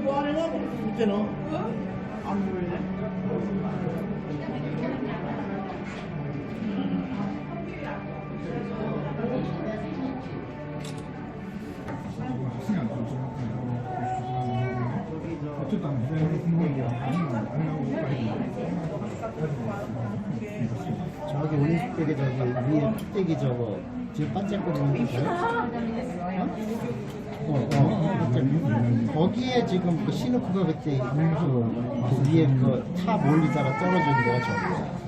뭐 안 해가지고 그때는 안 보이네. 저기 온수대기 저기 위에 뚝배기 저거 지금 반짝거리는 거 반짝. 거기에 지금 그 시누크가 그때 그 위에 그 차 멀리다가 떨어진 데가 저거야.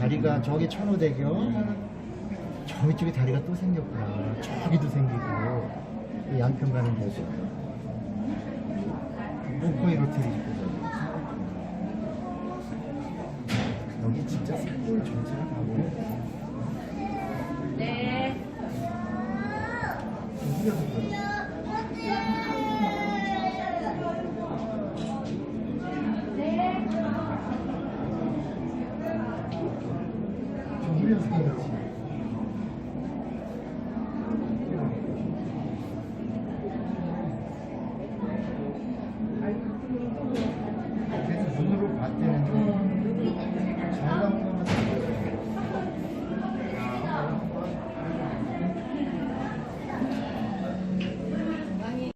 다리가 저기 천호대교 저기 쪽에 다리가 또 생겼구나. 저기도 생기고 양평 가는 데죠. 몽코이 로테리 있고 여기 진짜 산골 전체가